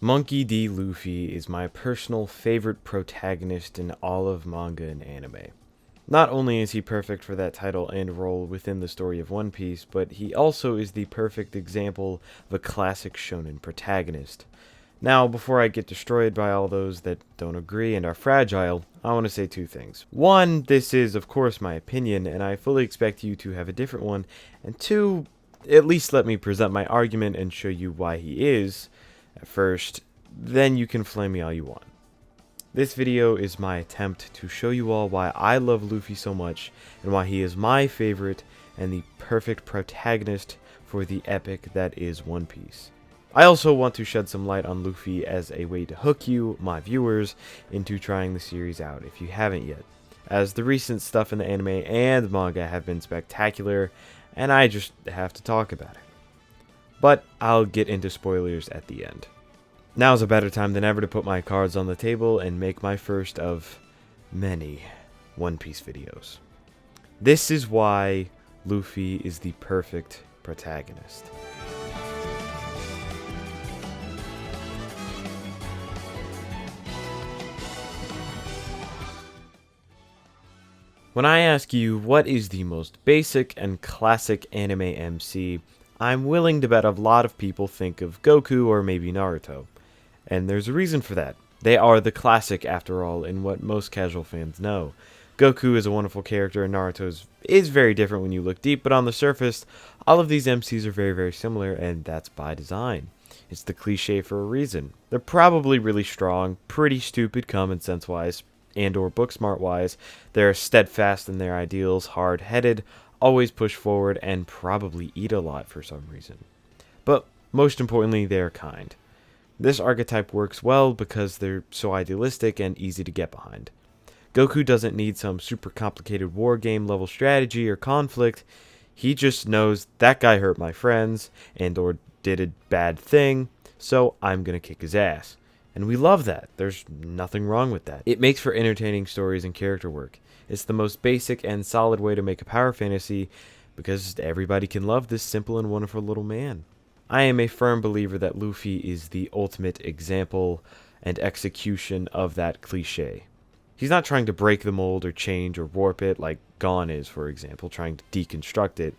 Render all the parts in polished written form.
Monkey D. Luffy is my personal favorite protagonist in all of manga and anime. Not only is he perfect for that title and role within the story of One Piece, but he also is the perfect example of a classic shonen protagonist. Now, before I get destroyed by all those that don't agree and are fragile, I want to say two things. One, this is of course my opinion, and I fully expect you to have a different one. And two, at least let me present my argument and show you why he is at first, then you can flame me all you want. This video is my attempt to show you all why I love Luffy so much and why he is my favorite and the perfect protagonist for the epic that is One Piece. I also want to shed some light on Luffy as a way to hook you, my viewers, into trying the series out if you haven't yet, as the recent stuff in the anime and manga have been spectacular and I just have to talk about it. But I'll get into spoilers at the end. Now's a better time than ever to put my cards on the table and make my first of many One Piece videos. This is why Luffy is the perfect protagonist. When I ask you what is the most basic and classic anime MC, I'm willing to bet a lot of people think of Goku or maybe Naruto. And there's a reason for that. They are the classic after all in what most casual fans know. Goku is a wonderful character and Naruto is very different when you look deep, but on the surface, all of these MCs are very similar, and that's by design. It's the cliche for a reason. They're probably really strong, pretty stupid common sense wise, and or book smart wise. They're steadfast in their ideals, hard-headed, always push forward, and probably eat a lot for some reason. But most importantly, they're kind. This archetype works well because they're so idealistic and easy to get behind. Goku doesn't need some super complicated war game level strategy or conflict. He just knows that guy hurt my friends and or did a bad thing, so I'm gonna kick his ass. And we love that. There's nothing wrong with that. It makes for entertaining stories and character work. It's the most basic and solid way to make a power fantasy because everybody can love this simple and wonderful little man. I am a firm believer that Luffy is the ultimate example and execution of that cliche. He's not trying to break the mold or change or warp it like Gon is, for example, trying to deconstruct it.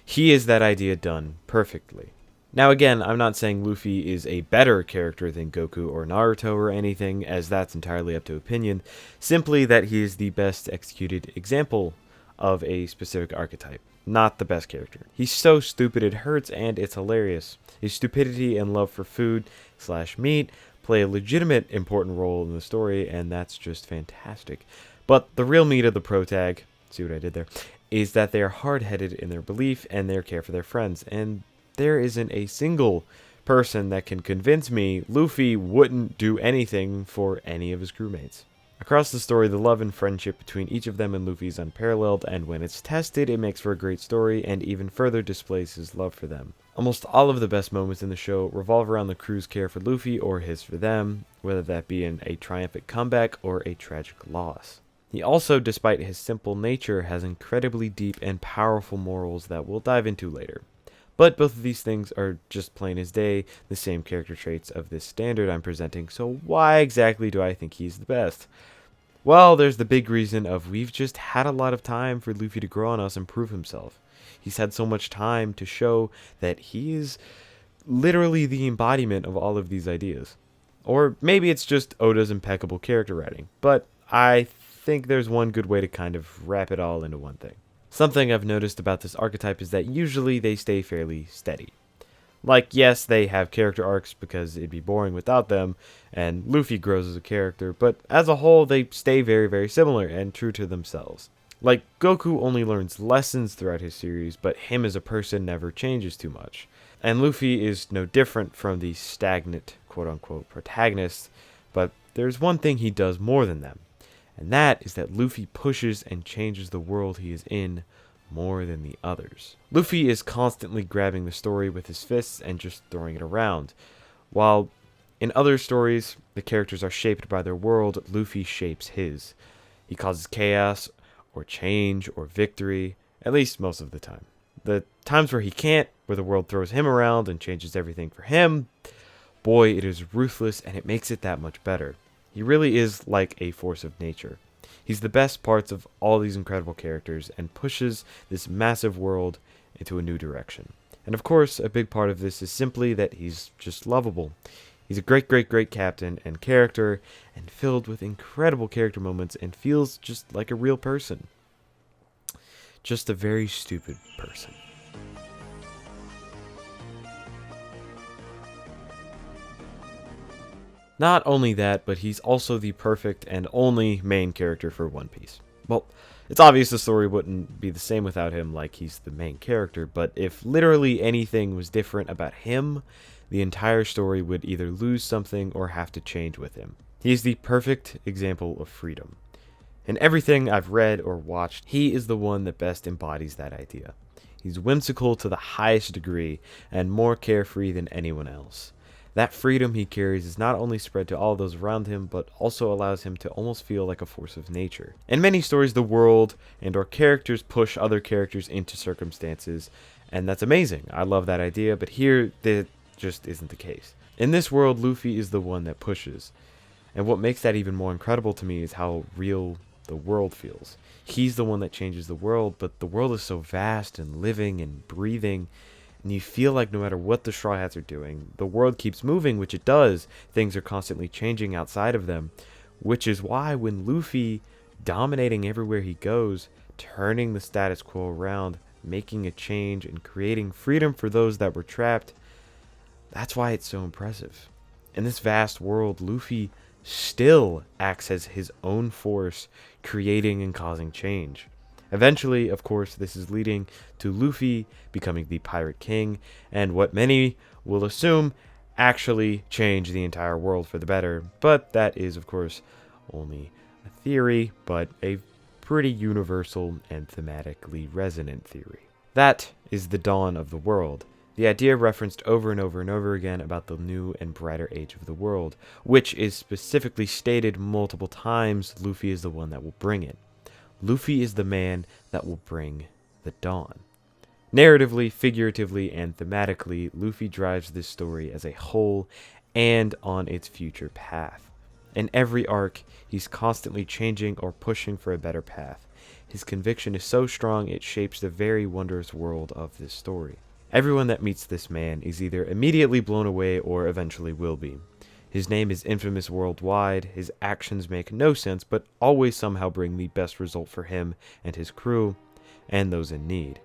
He is that idea done perfectly. Now again, I'm not saying Luffy is a better character than Goku or Naruto or anything, as that's entirely up to opinion, simply that he is the best executed example of a specific archetype, not the best character. He's so stupid it hurts and it's hilarious. His stupidity and love for food/meat play a legitimate important role in the story, and that's just fantastic. But the real meat of the protag, see what I did there, is that they are hard-headed in their belief and their care for their friends, and there isn't a single person that can convince me Luffy wouldn't do anything for any of his crewmates. Across the story, the love and friendship between each of them and Luffy is unparalleled, and when it's tested, it makes for a great story and even further displays his love for them. Almost all of the best moments in the show revolve around the crew's care for Luffy or his for them, whether that be in a triumphant comeback or a tragic loss. He also, despite his simple nature, has incredibly deep and powerful morals that we'll dive into later. But both of these things are just plain as day, the same character traits of this standard I'm presenting, so why exactly do I think he's the best? Well, there's the big reason of we've just had a lot of time for Luffy to grow on us and prove himself. He's had so much time to show that he is literally the embodiment of all of these ideas. Or maybe it's just Oda's impeccable character writing, but I think there's one good way to kind of wrap it all into one thing. Something I've noticed about this archetype is that usually they stay fairly steady. Like, yes, they have character arcs because it'd be boring without them, and Luffy grows as a character, but as a whole, they stay very similar and true to themselves. Like, Goku only learns lessons throughout his series, but him as a person never changes too much. And Luffy is no different from the stagnant, quote-unquote, protagonists, but there's one thing he does more than them. And that is that Luffy pushes and changes the world he is in more than the others. Luffy is constantly grabbing the story with his fists and just throwing it around. While in other stories, the characters are shaped by their world, Luffy shapes his. He causes chaos, or change, or victory, at least most of the time. The times where he can't, where the world throws him around and changes everything for him, boy, it is ruthless, and it makes it that much better. He really is like a force of nature. He's the best parts of all these incredible characters and pushes this massive world into a new direction. And of course, a big part of this is simply that he's just lovable. He's a great, great, great captain and character, and filled with incredible character moments, and feels just like a real person. Just a very stupid person. Not only that, but he's also the perfect and only main character for One Piece. Well, it's obvious the story wouldn't be the same without him, like he's the main character, but if literally anything was different about him, the entire story would either lose something or have to change with him. He's the perfect example of freedom. In everything I've read or watched, he is the one that best embodies that idea. He's whimsical to the highest degree and more carefree than anyone else. That freedom he carries is not only spread to all those around him, but also allows him to almost feel like a force of nature. In many stories, the world and/or characters push other characters into circumstances, and that's amazing. I love that idea, but here, that just isn't the case. In this world, Luffy is the one that pushes, and what makes that even more incredible to me is how real the world feels. He's the one that changes the world, but the world is so vast and living and breathing, and you feel like no matter what the Straw Hats are doing, the world keeps moving, which it does. Things are constantly changing outside of them, which is why when Luffy, dominating everywhere he goes, turning the status quo around, making a change, and creating freedom for those that were trapped, that's why it's so impressive. In this vast world, Luffy still acts as his own force, creating and causing change. Eventually, of course, this is leading to Luffy becoming the Pirate King, and what many will assume actually change the entire world for the better, but that is, of course, only a theory, but a pretty universal and thematically resonant theory. That is the dawn of the world. The idea referenced over and over and over again about the new and brighter age of the world, which is specifically stated multiple times. Luffy is the one that will bring it. Luffy is the man that will bring the dawn. Narratively, figuratively, and thematically, Luffy drives this story as a whole and on its future path. In every arc, he's constantly changing or pushing for a better path. His conviction is so strong it shapes the very wondrous world of this story. Everyone that meets this man is either immediately blown away or eventually will be. His name is infamous worldwide, his actions make no sense but always somehow bring the best result for him and his crew, and those in need.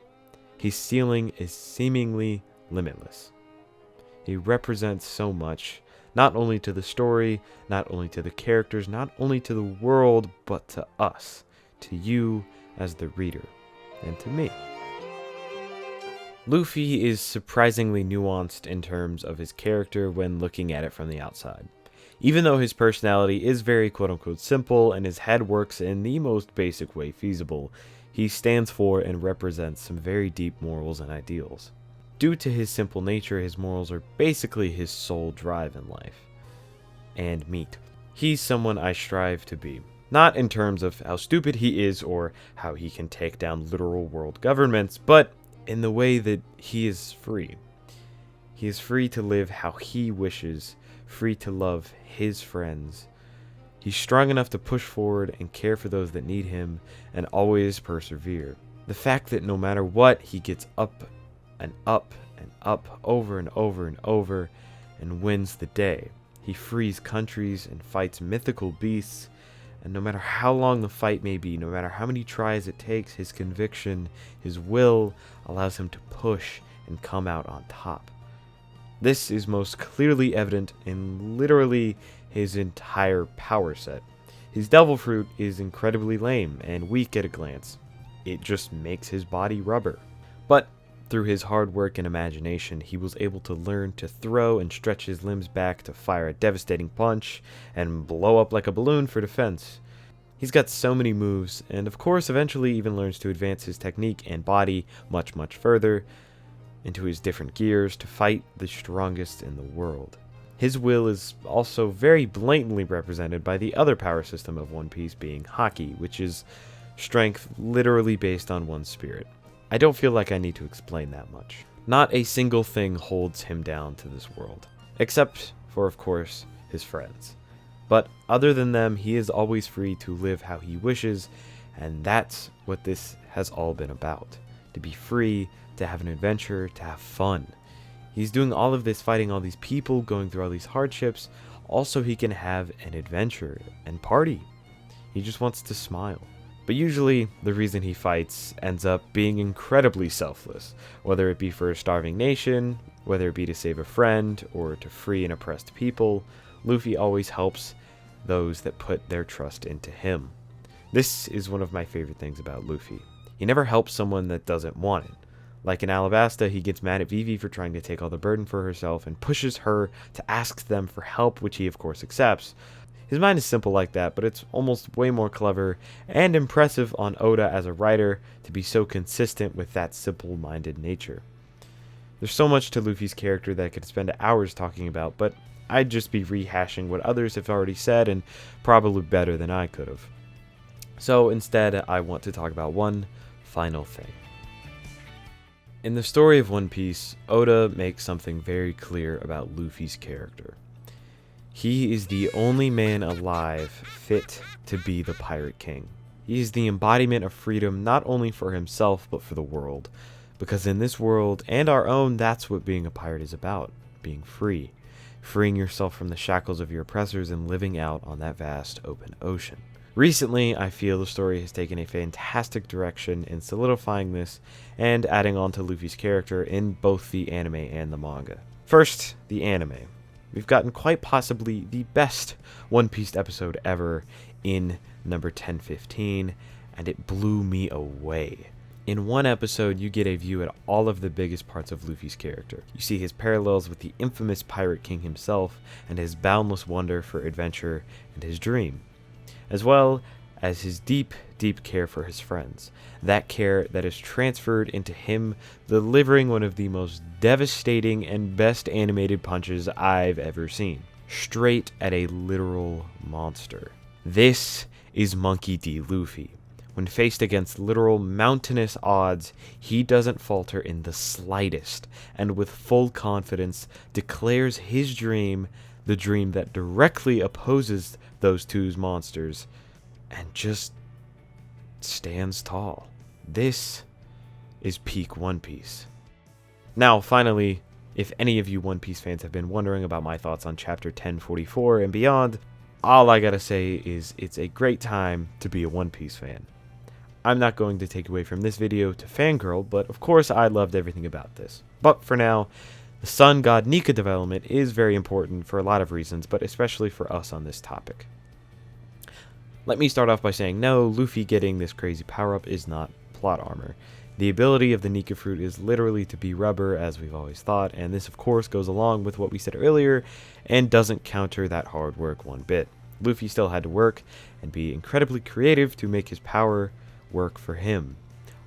His ceiling is seemingly limitless. He represents so much, not only to the story, not only to the characters, not only to the world, but to us, to you as the reader, and to me. Luffy is surprisingly nuanced in terms of his character when looking at it from the outside. Even though his personality is very quote-unquote simple and his head works in the most basic way feasible, he stands for and represents some very deep morals and ideals. Due to his simple nature, his morals are basically his sole drive in life. And meat. He's someone I strive to be. Not in terms of how stupid he is or how he can take down literal world governments, but in the way that he is free. He is free to live how he wishes, free to love his friends. He's strong enough to push forward and care for those that need him, and always persevere. The fact that no matter what, he gets up and up and up over and over and over and wins the day. He frees countries and fights mythical beasts, and no matter how long the fight may be, no matter how many tries it takes, his conviction, his will, allows him to push and come out on top. This is most clearly evident in literally his entire power set. His devil fruit is incredibly lame and weak at a glance. It just makes his body rubber. But through his hard work and imagination, he was able to learn to throw and stretch his limbs back to fire a devastating punch and blow up like a balloon for defense. He's got so many moves, and of course eventually even learns to advance his technique and body much, much further into his different gears to fight the strongest in the world. His will is also very blatantly represented by the other power system of One Piece being Haki, which is strength literally based on one's spirit. I don't feel like I need to explain that much. Not a single thing holds him down to this world, except for, of course, his friends. But other than them, he is always free to live how he wishes, and that's what this has all been about. To be free, to have an adventure, to have fun. He's doing all of this, fighting all these people, going through all these hardships. Also, he can have an adventure and party. He just wants to smile. But usually, the reason he fights ends up being incredibly selfless, whether it be for a starving nation, whether it be to save a friend, or to free an oppressed people. Luffy always helps those that put their trust into him. This is one of my favorite things about Luffy. He never helps someone that doesn't want it. Like in Alabasta, he gets mad at Vivi for trying to take all the burden for herself and pushes her to ask them for help, which he of course accepts. His mind is simple like that, but it's almost way more clever and impressive on Oda as a writer to be so consistent with that simple-minded nature. There's so much to Luffy's character that I could spend hours talking about, but I'd just be rehashing what others have already said and probably better than I could have. So instead, I want to talk about one final thing. In the story of One Piece, Oda makes something very clear about Luffy's character. He is the only man alive fit to be the Pirate King. He is the embodiment of freedom not only for himself but for the world. Because in this world, and our own, that's what being a pirate is about. Being free. Freeing yourself from the shackles of your oppressors and living out on that vast open ocean. Recently, I feel the story has taken a fantastic direction in solidifying this and adding on to Luffy's character in both the anime and the manga. First, the anime. We've gotten quite possibly the best One Piece episode ever in number 1015, and it blew me away. In one episode, you get a view at all of the biggest parts of Luffy's character. You see his parallels with the infamous Pirate King himself, and his boundless wonder for adventure and his dream, as well as his deep, deep care for his friends. That care that is transferred into him delivering one of the most devastating and best animated punches I've ever seen. Straight at a literal monster. This is Monkey D. Luffy. When faced against literal mountainous odds, he doesn't falter in the slightest, and with full confidence declares his dream, the dream that directly opposes those two monsters, and just stands tall. This is peak One Piece. Now, finally, if any of you One Piece fans have been wondering about my thoughts on chapter 1044 and beyond, all I gotta say is it's a great time to be a One Piece fan. I'm not going to take away from this video to fangirl, but of course I loved everything about this. But for now, the Sun God Nika development is very important for a lot of reasons, but especially for us on this topic. Let me start off by saying no, Luffy getting this crazy power-up is not plot armor. The ability of the Nika fruit is literally to be rubber, as we've always thought, and this of course goes along with what we said earlier, and doesn't counter that hard work one bit. Luffy still had to work, and be incredibly creative to make his power work for him.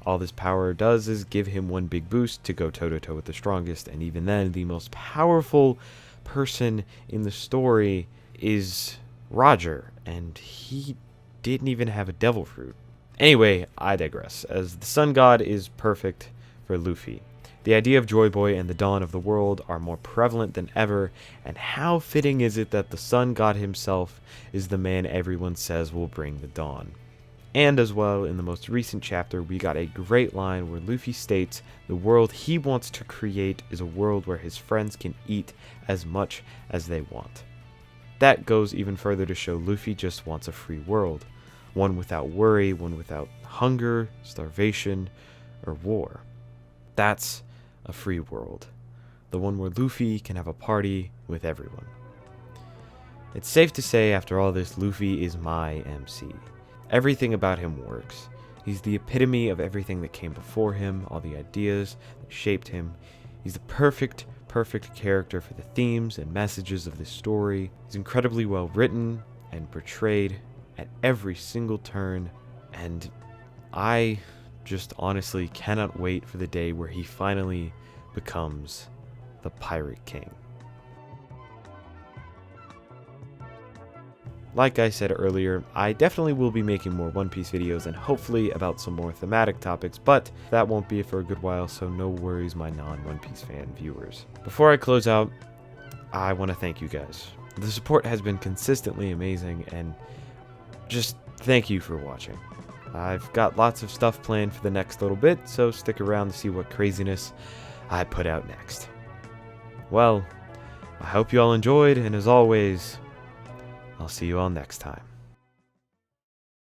All this power does is give him one big boost to go toe-to-toe with the strongest, and even then, the most powerful person in the story is Roger, and he didn't even have a devil fruit. Anyway, I digress, as the Sun God is perfect for Luffy. The idea of Joy Boy and the dawn of the world are more prevalent than ever, and how fitting is it that the Sun God himself is the man everyone says will bring the dawn. And as well, in the most recent chapter, we got a great line where Luffy states the world he wants to create is a world where his friends can eat as much as they want. That goes even further to show Luffy just wants a free world. One without worry, one without hunger, starvation, or war. That's a free world. The one where Luffy can have a party with everyone. It's safe to say, after all this, Luffy is my MC. Everything about him works. He's the epitome of everything that came before him, all the ideas that shaped him. He's the perfect character for the themes and messages of this story. He's incredibly well written and portrayed at every single turn, and I just honestly cannot wait for the day where he finally becomes the Pirate King. Like I said earlier, I definitely will be making more One Piece videos and hopefully about some more thematic topics, but that won't be for a good while, so no worries my non-One Piece fan viewers. Before I close out, I want to thank you guys. The support has been consistently amazing, and just thank you for watching. I've got lots of stuff planned for the next little bit, so stick around to see what craziness I put out next. Well, I hope you all enjoyed, and as always, I'll see you all next time.